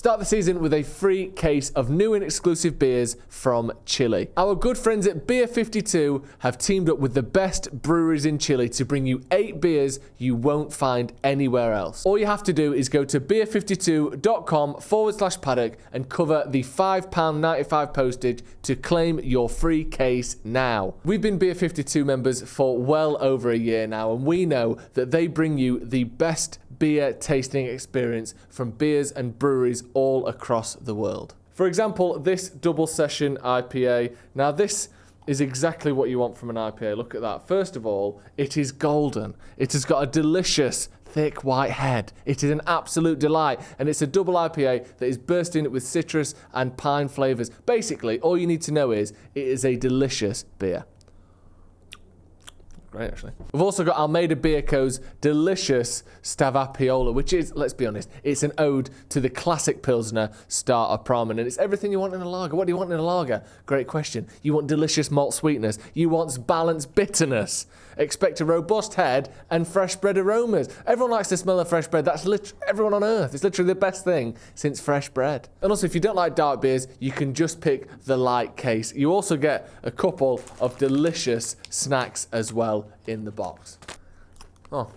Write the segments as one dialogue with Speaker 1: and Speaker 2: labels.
Speaker 1: Start the season with a free case of new and exclusive beers from Chile. Our good friends at Beer 52 have teamed up with the best breweries in Chile to bring you 8 beers you won't find anywhere else. All you have to do is go to beer52.com/paddock and cover the £5.95 postage to claim your free case now. We've been Beer 52 members for well over a year now, and we know that they bring you the best beer tasting experience from beers and breweries all across the world. For example, this double session IPA. Now this is exactly what you want from an IPA. Look at that. First of all, it is golden. It has got a delicious thick white head. It is an absolute delight, and it's a double IPA that is bursting with citrus and pine flavours. Basically, all you need to know is it is a delicious beer. Great, actually. We've also got Almeida Beer Co.'s delicious Stavapiola, which is, let's be honest, it's an ode to the classic Pilsner starter Pramen, and it's everything you want in a lager. What do you want in a lager? Great question. You want delicious malt sweetness. You want balanced bitterness. Expect a robust head and fresh bread aromas. Everyone likes the smell of fresh bread. That's everyone on earth. It's literally the best thing since fresh bread. And also, if you don't like dark beers, you can just pick the light case. You also get a couple of delicious snacks as well in the box. Oh,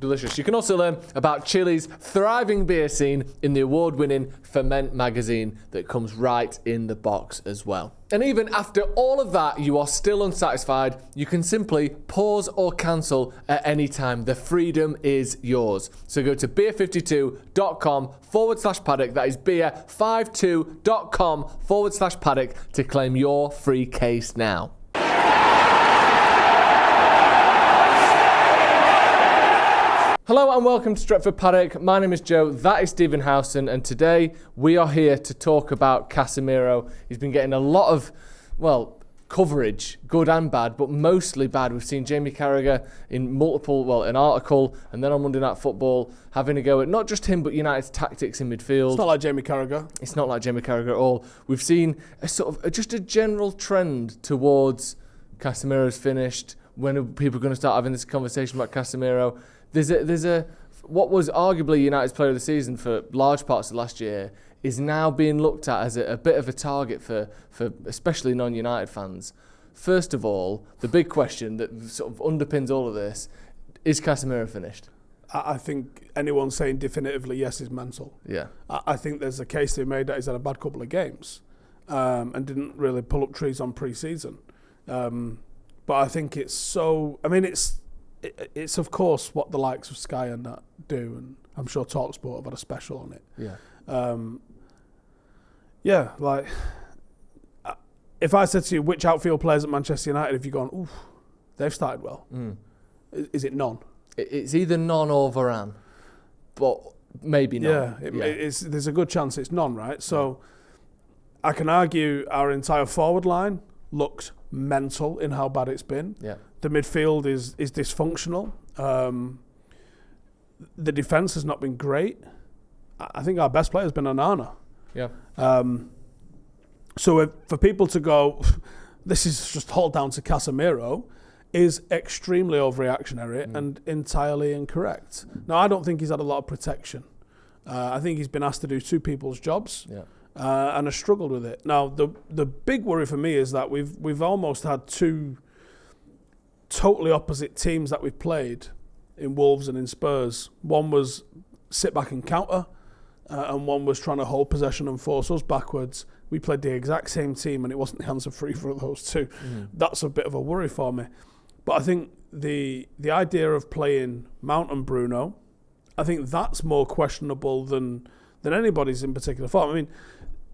Speaker 1: delicious. You can also learn about Chile's thriving beer scene in the award-winning Ferment magazine that comes right in the box as well. And even after all of that, you are still unsatisfied, you can simply pause or cancel at any time. The freedom is yours. So go to beer52.com/paddock. That is beer52.com/paddock to claim your free case now. Hello and welcome to Stretford Paddock. My name is Joe, that is Stephen Howson, and today we are here to talk about Casemiro. He's been getting a lot of, coverage, good and bad, but mostly bad. We've seen Jamie Carragher in an article, and then on Monday Night Football, having a go at not just him, but United's tactics in midfield.
Speaker 2: It's not like Jamie Carragher.
Speaker 1: It's not like Jamie Carragher at all. We've seen a sort of just a general trend towards Casemiro's finished. When are people going to start having this conversation about Casemiro? There's a what was arguably United's player of the season for large parts of last year is now being looked at as a bit of a target for especially non-United fans. First of all, the big question that sort of underpins all of this, is Casemiro finished?
Speaker 2: I think anyone saying definitively yes is mental.
Speaker 1: Yeah.
Speaker 2: I think there's a case to be made that he's had a bad couple of games and didn't really pull up trees on pre-season. But I think it's of course what the likes of Sky and that do, and I'm sure TalkSport have had a special on it. Yeah. If I said to you, which outfield players at Manchester United have you gone, oof, they've started well? Is it none?
Speaker 1: It's either none or Varane, but maybe none.
Speaker 2: There's a good chance it's none, right? So I can argue our entire forward line looked mental in how bad it's been.
Speaker 1: Yeah.
Speaker 2: The midfield is dysfunctional. The defence has not been great. I think our best player has been Onana.
Speaker 1: Yeah.
Speaker 2: So for people to go, this is just all down to Casemiro, is extremely overreactionary and entirely incorrect. Now, I don't think he's had a lot of protection. I think he's been asked to do two people's jobs.
Speaker 1: Yeah.
Speaker 2: And has struggled with it. Now, the big worry for me is that we've almost had two totally opposite teams that we've played in Wolves and in Spurs. One was sit back and counter, and one was trying to hold possession and force us backwards. We played the exact same team, and it wasn't the answer for either of those two. That's a bit of a worry for me. But I think the idea of playing Mount and Bruno, I think that's more questionable than anybody's in particular form. I mean,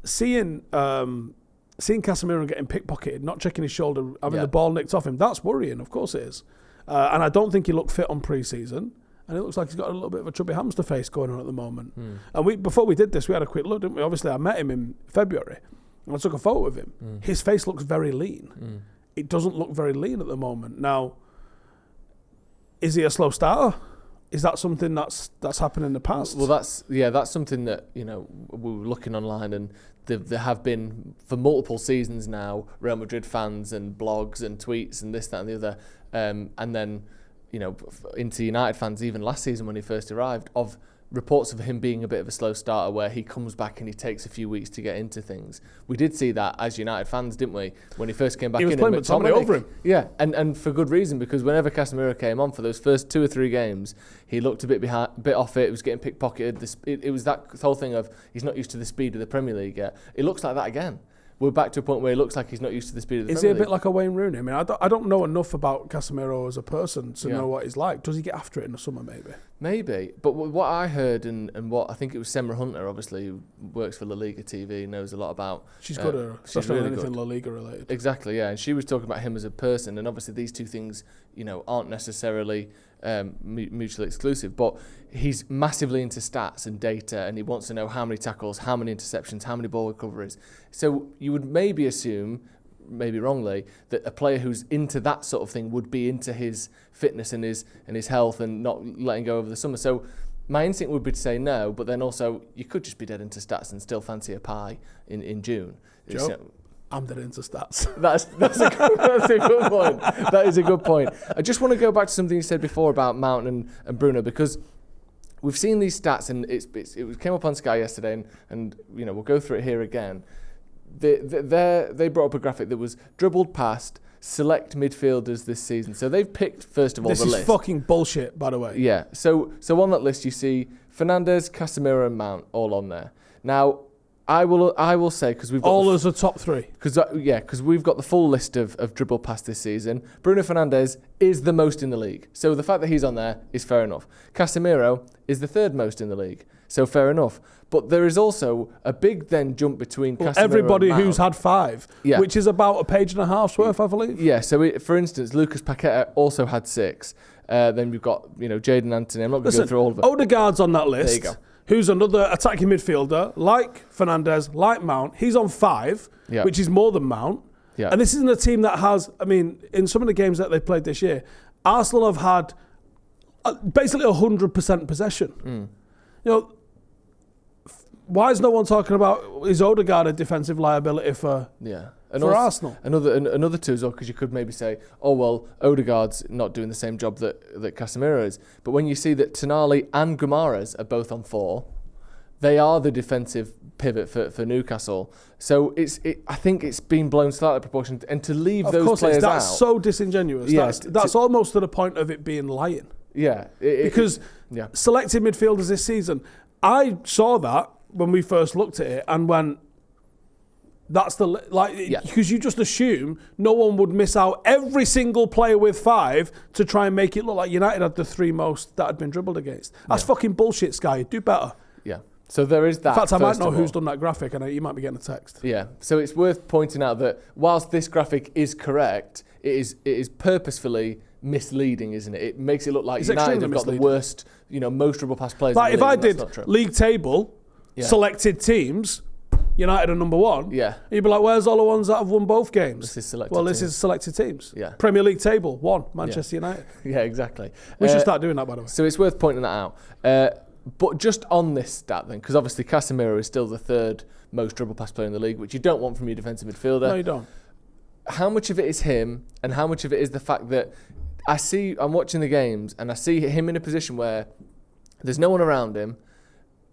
Speaker 2: seeing Casemiro getting pickpocketed, not checking his shoulder, having the ball nicked off him, that's worrying, of course it is. And I don't think he looked fit on pre-season, and it looks like he's got a little bit of a chubby hamster face going on at the moment. And before we did this, we had a quick look, didn't we? Obviously, I met him in February, and I took a photo of him. His face looks very lean. It doesn't look very lean at the moment. Now, is he a slow starter? Is that something that's happened in the past?
Speaker 1: Well, that's something that, we were looking online, and there have been for multiple seasons now Real Madrid fans and blogs and tweets and this, that, and the other, and then into United fans even last season when he first arrived, of reports of him being a bit of a slow starter where he comes back and he takes a few weeks to get into things. We did see that as United fans, didn't we? When he first came back in.
Speaker 2: He was playing McTominay over him.
Speaker 1: Yeah, and for good reason, because whenever Casemiro came on for those first 2 or 3 games, he looked a bit off it. He was getting pickpocketed. It was that whole thing of he's not used to the speed of the Premier League yet. It looks like that again. We're back to a point where he looks like he's not used to the speed of the Premier League.
Speaker 2: Is he a bit like a Wayne Rooney? I mean, I don't know enough about Casemiro as a person to know what he's like. Does he get after it in the summer, maybe?
Speaker 1: Maybe. But what I heard and what I think it was Semra Hunter, obviously, who works for La Liga TV, knows a lot about.
Speaker 2: She's good at her, especially really anything La Liga related.
Speaker 1: Exactly, yeah. And she was talking about him as a person. And obviously these two things, aren't necessarily mutually exclusive. But he's massively into stats and data, and he wants to know how many tackles, how many interceptions, how many ball recoveries. So you would maybe assume, maybe wrongly, that a player who's into that sort of thing would be into his fitness and his health and not letting go over the summer. So my instinct would be to say no, but then also you could just be dead into stats and still fancy a pie in June.
Speaker 2: Joe, I'm dead into stats.
Speaker 1: That's a good point. That is a good point. I just want to go back to something you said before about Mount and Bruno, because we've seen these stats, and it came up on Sky yesterday, and we'll go through it here again. They brought up a graphic that was dribbled past select midfielders this season. So they've picked, first of all, the list.
Speaker 2: This is fucking bullshit, by the way.
Speaker 1: Yeah. So on that list, you see Fernandes, Casemiro, and Mount all on there. Now, I will say, because we've got
Speaker 2: all as a top 3.
Speaker 1: Because we've got the full list of dribble past this season. Bruno Fernandes is the most in the league, so the fact that he's on there is fair enough. Casemiro is the 3rd most in the league, so fair enough. But there is also a big then jump between Casemiro
Speaker 2: everybody
Speaker 1: and Mount.
Speaker 2: who's had 5, which is about a page and a half's worth, I believe.
Speaker 1: Yeah. So for instance, Lucas Paqueta also had 6. Then we've got Jadon Anthony. I'm not going to go through all of it.
Speaker 2: Odegaard's on that list.
Speaker 1: There you go.
Speaker 2: Who's another attacking midfielder, like Fernandes, like Mount. He's on 5, which is more than Mount.
Speaker 1: Yeah.
Speaker 2: And this isn't a team that has, in some of the games that they've played this year, Arsenal have had basically 100% possession. Why is no one talking about, is Odegaard a defensive liability for Arsenal?
Speaker 1: Another two as well, because you could maybe say, oh, well, Odegaard's not doing the same job that Casemiro is. But when you see that Tonali and Guimaraes are both on 4, they are the defensive pivot for Newcastle. So I think it's been blown slightly out of proportion. And to leave those players out...
Speaker 2: That's so disingenuous.
Speaker 1: Yeah,
Speaker 2: that's almost to the point of it being lying.
Speaker 1: Yeah.
Speaker 2: Because selected midfielders this season, I saw that when we first looked at it and went, that's because you just assume no one would miss out every single player with 5 to try and make it look like United had the 3 most that had been dribbled against. That's fucking bullshit, Sky. Do better.
Speaker 1: Yeah. So there is that.
Speaker 2: In fact, I might know who's done that graphic, and you might be getting a text.
Speaker 1: Yeah. So it's worth pointing out that whilst this graphic is correct, it is purposefully misleading, isn't it? It makes it look like United have got the worst, most dribble pass players.
Speaker 2: Like
Speaker 1: in the
Speaker 2: if
Speaker 1: league,
Speaker 2: I did league table, selected teams, United are number 1.
Speaker 1: Yeah.
Speaker 2: You'd be like, where's all the ones that have won both games?
Speaker 1: This is selected
Speaker 2: This is selected teams.
Speaker 1: Yeah.
Speaker 2: Premier League table, 1, Manchester United.
Speaker 1: Yeah, exactly.
Speaker 2: We should start doing that, by the way.
Speaker 1: So it's worth pointing that out. But just on this stat then, because obviously Casemiro is still the 3rd most dribble pass player in the league, which you don't want from your defensive midfielder.
Speaker 2: No, you don't.
Speaker 1: How much of it is him, and how much of it is the fact that I'm watching the games and I see him in a position where there's no one around him,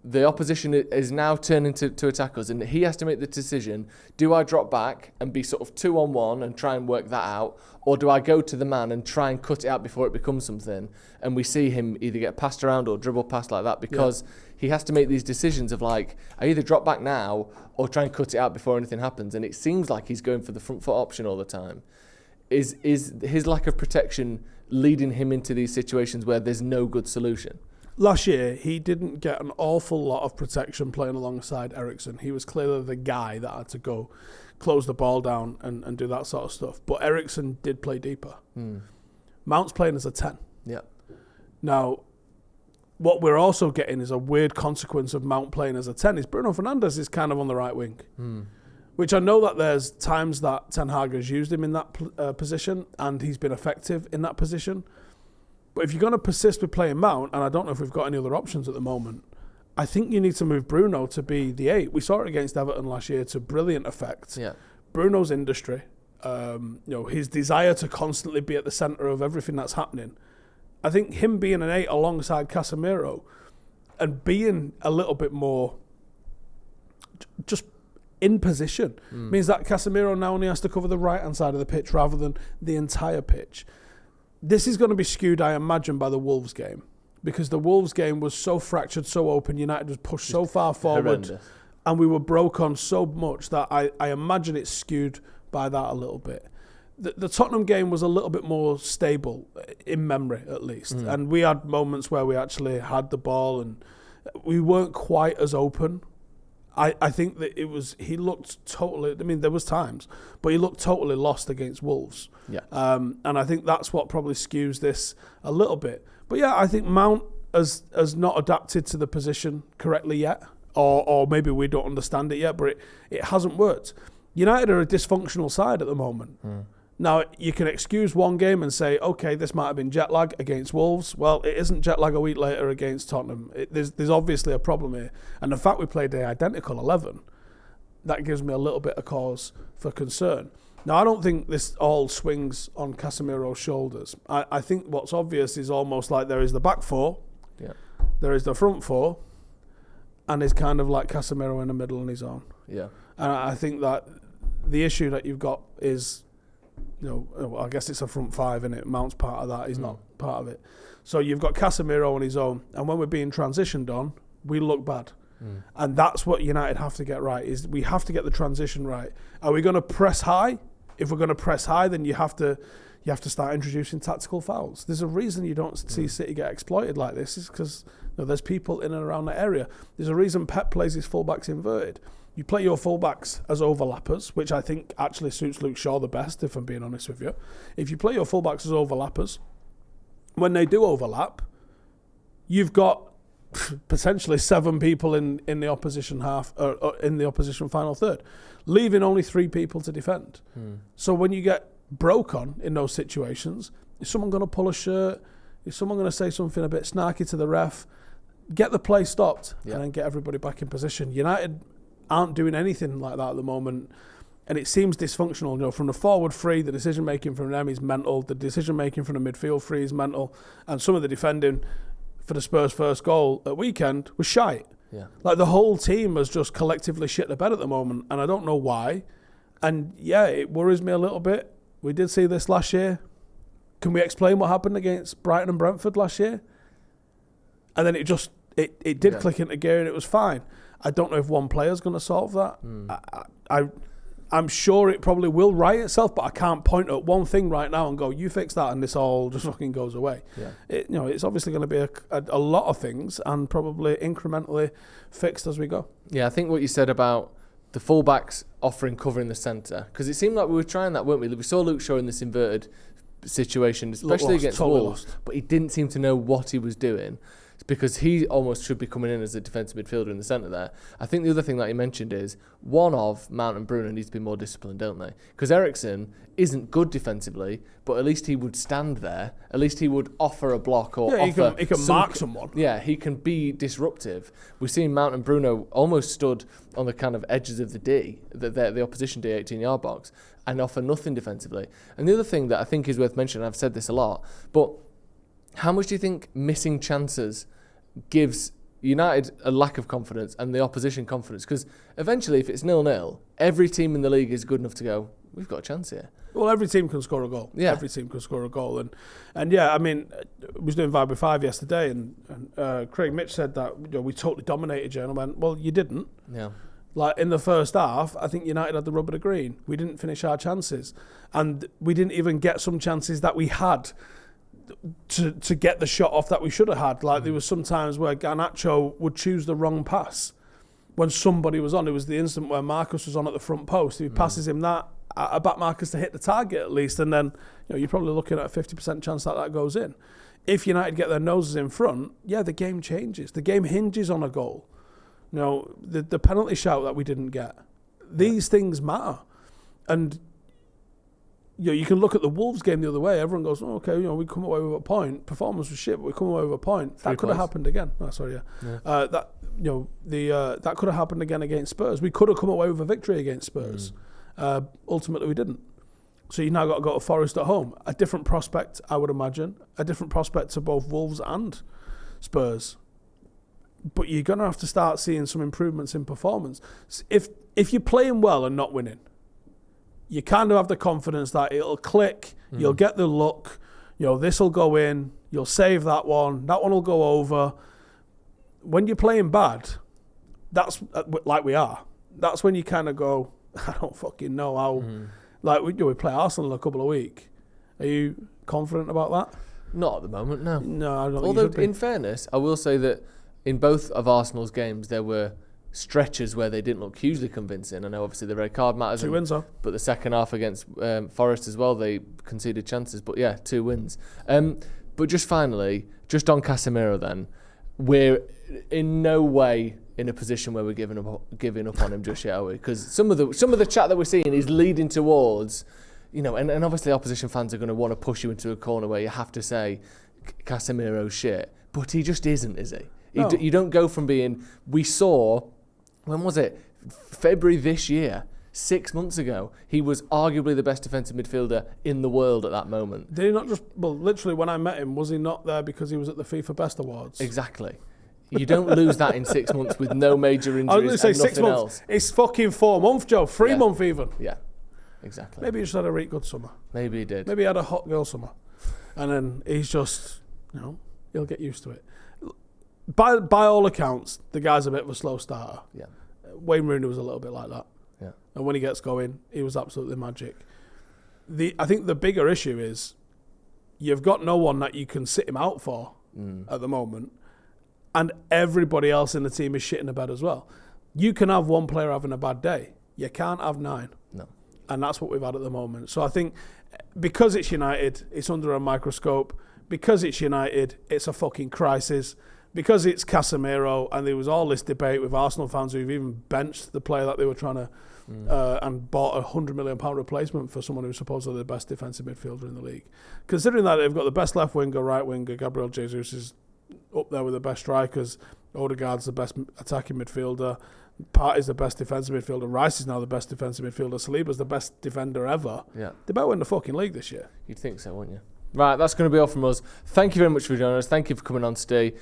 Speaker 1: the opposition is now turning to attack us, and he has to make the decision, do I drop back and be sort of 2-on-1 and try and work that out, or do I go to the man and try and cut it out before it becomes something? And we see him either get passed around or dribble past like that, because he has to make these decisions of like, I either drop back now or try and cut it out before anything happens. And it seems like he's going for the front foot option all the time. Is his lack of protection leading him into these situations where there's no good solution?
Speaker 2: Last year, he didn't get an awful lot of protection playing alongside Eriksen. He was clearly the guy that had to go close the ball down and do that sort of stuff. But Eriksen did play deeper. Mount's playing as a 10.
Speaker 1: Yeah.
Speaker 2: Now, what we're also getting is a weird consequence of Mount playing as a 10 is Bruno Fernandes is kind of on the right wing. Which I know that there's times that Ten Hag has used him in that position and he's been effective in that position. But if you're going to persist with playing Mount, and I don't know if we've got any other options at the moment, I think you need to move Bruno to be the 8. We saw it against Everton last year to brilliant effect.
Speaker 1: Yeah.
Speaker 2: Bruno's industry, his desire to constantly be at the centre of everything that's happening. I think him being an 8 alongside Casemiro, and being a little bit more just in position means that Casemiro now only has to cover the right-hand side of the pitch rather than the entire pitch. This is going to be skewed, I imagine, by the Wolves game, because the Wolves game was so fractured, so open. United was pushed so far forward,
Speaker 1: horrendous.
Speaker 2: And we were broke on so much that I imagine it's skewed by that a little bit. The Tottenham game was a little bit more stable, in memory at least. And we had moments where we actually had the ball and we weren't quite as open. I think that he looked totally, I mean, there was times, but he looked totally lost against Wolves.
Speaker 1: Yeah.
Speaker 2: And I think that's what probably skews this a little bit. But yeah, I think Mount has not adapted to the position correctly yet, or maybe we don't understand it yet, but it hasn't worked. United are a dysfunctional side at the moment. Now, you can excuse one game and say, okay, this might have been jet lag against Wolves. Well, it isn't jet lag a week later against Tottenham. There's obviously a problem here. And the fact we played the identical 11, that gives me a little bit of cause for concern. Now, I don't think this all swings on Casemiro's shoulders. I think what's obvious is almost like there is the back four, there is the front four, and it's kind of like Casemiro in the middle on his own.
Speaker 1: Yeah.
Speaker 2: And I think that the issue that you've got is, I guess it's a front five, innit? Mount's part of that. He's not part of it. So you've got Casemiro on his own, and when we're being transitioned on, we look bad. And that's what United have to get right, is we have to get the transition right. Are we going to press high? If we're going to press high, then you have to start introducing tactical fouls. There's a reason you don't see City get exploited like this, is because there's people in and around the area. There's a reason Pep plays his fullbacks inverted. You play your fullbacks as overlappers, which I think actually suits Luke Shaw the best, if I'm being honest with you. If you play your fullbacks as overlappers, when they do overlap, you've got potentially 7 people in the opposition half, or in the opposition final third, leaving only 3 people to defend. So when you get broke on in those situations, is someone going to pull a shirt? Is someone going to say something a bit snarky to the ref? Get the play stopped and then get everybody back in position. United aren't doing anything like that at the moment, and it seems dysfunctional. From the forward three, the decision making from them is mental. The decision making from the midfield three is mental, and some of the defending for the Spurs' first goal at weekend was shite.
Speaker 1: Yeah.
Speaker 2: Like the whole team has just collectively shit the bed at the moment, and I don't know why. And yeah, it worries me a little bit. We did see this last year. Can we explain what happened against Brighton and Brentford last year? And then it did click into gear and it was fine. I don't know if one player's going to solve that. I'm sure it probably will right itself, but I can't point at one thing right now and go, you fix that and this all just fucking goes away. Yeah. It's obviously going to be a lot of things and probably incrementally fixed as we go. Yeah,
Speaker 1: I think what you said about the fullbacks offering cover in the centre, because it seemed like we were trying that, weren't we? We saw Luke Shaw in this inverted situation, especially against Wolves, but he didn't seem to know what he was doing. Because he almost should be coming in as a defensive midfielder in the centre there. I think the other thing that you mentioned is one of Mount and Bruno needs to be more disciplined, don't they? Because Eriksen isn't good defensively, but at least he would stand there. At least he would offer a block or offer.
Speaker 2: He can mark someone.
Speaker 1: Yeah, he can be disruptive. We've seen Mount and Bruno almost stood on the kind of edges of the D, the opposition D 18-yard box, and offer nothing defensively. And the other thing that I think is worth mentioning, I've said this a lot, but how much do you think missing chances gives United a lack of confidence and the opposition confidence? Because eventually, if it's 0-0, every team in the league is good enough to go, we've got a chance here.
Speaker 2: Well, every team can score a goal. Yeah. Every team can score a goal. And yeah, I mean, I was doing 5v5 yesterday, and Craig Mitch said that we totally dominated you. And I went, well, you didn't. Yeah. Like in the first half, I think United had the rub of the green. We didn't finish our chances. And we didn't even get some chances that we had to get the shot off that we should have had. Like there was some times where Garnacho would choose the wrong pass when somebody was on. It was the instant where Marcus was on at the front post. If he passes him that, I back Marcus to hit the target at least, and then you're probably looking at a 50% chance that goes in. If United get their noses in front, the game changes. The game hinges on a goal. The penalty shout that we didn't get. These things matter. And you can look at the Wolves game the other way. Everyone goes, oh, okay, we come away with a point. Performance was shit, but we come away with a point. That could have happened again. Oh, sorry, yeah. That could have happened again against Spurs. We could have come away with a victory against Spurs. Ultimately, we didn't. So you've now got to go to Forest at home. A different prospect, I would imagine. A different prospect to both Wolves and Spurs. but you're going to have to start seeing some improvements in performance. If you're playing well and not winning, you kind of have the confidence that it'll click, you'll get the look, this will go in, you'll save that one will go over. When you're playing bad, that's like we are. That's when you kind of go, I don't fucking know how. Like we play Arsenal in a couple of weeks. Are you confident about that?
Speaker 1: Not at the moment, no.
Speaker 2: No, I don't.
Speaker 1: Although, in fairness, I will say that in both of Arsenal's games, there were stretches where they didn't look hugely convincing. I know, obviously, the red card matters.
Speaker 2: 2 wins, though.
Speaker 1: But the second half against Forest as well, they conceded chances. But yeah, 2 wins. But just finally, just on Casemiro then, we're in no way in a position where we're giving up on him just yet, are we? Because some of the chat that we're seeing is leading towards, and obviously opposition fans are going to want to push you into a corner where you have to say Casemiro's shit, but he just isn't, is he?
Speaker 2: No.
Speaker 1: You don't go from being. We saw, when was it? February this year. 6 months ago, he was arguably the best defensive midfielder in the world at that moment.
Speaker 2: Did he not just? Well, literally, when I met him, was he not there because he was at the FIFA Best Awards?
Speaker 1: Exactly. You don't lose that in 6 months with no major injuries.
Speaker 2: I was going to say
Speaker 1: and
Speaker 2: 6
Speaker 1: nothing
Speaker 2: months.
Speaker 1: else.
Speaker 2: It's fucking 4 months, Joe. 3 months even.
Speaker 1: Yeah, exactly.
Speaker 2: Maybe he just had a really good summer.
Speaker 1: Maybe he did.
Speaker 2: Maybe he had a hot girl summer, and then he's just, he'll get used to it. By all accounts, the guy's a bit of a slow starter.
Speaker 1: Yeah.
Speaker 2: Wayne Rooney was a little bit like that.
Speaker 1: Yeah.
Speaker 2: And when he gets going, he was absolutely magic. I think the bigger issue is you've got no one that you can sit him out for at the moment, and everybody else in the team is shitting the bed as well. You can have one player having a bad day. You can't have 9.
Speaker 1: No.
Speaker 2: And that's what we've had at the moment. So I think because it's United, it's under a microscope. Because it's United, it's a fucking crisis. Because it's Casemiro, and there was all this debate with Arsenal fans who've even benched the player that they were trying to and bought a £100 million replacement for someone who's supposedly the best defensive midfielder in the league. Considering that they've got the best left winger, right winger, Gabriel Jesus is up there with the best strikers, Odegaard's the best attacking midfielder, Partey's the best defensive midfielder, Rice is now the best defensive midfielder, Saliba's the best defender ever.
Speaker 1: Yeah.
Speaker 2: They better win the fucking league this year.
Speaker 1: You'd think so, wouldn't you? Right, that's going to be all from us. Thank you very much for joining us. Thank you for coming on today.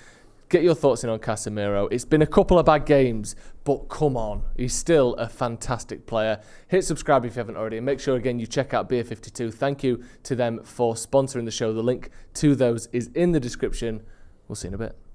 Speaker 1: Get your thoughts in on Casemiro. It's been a couple of bad games, but come on. He's still a fantastic player. Hit subscribe if you haven't already. And make sure, again, you check out Beer 52. Thank you to them for sponsoring the show. The link to those is in the description. We'll see you in a bit.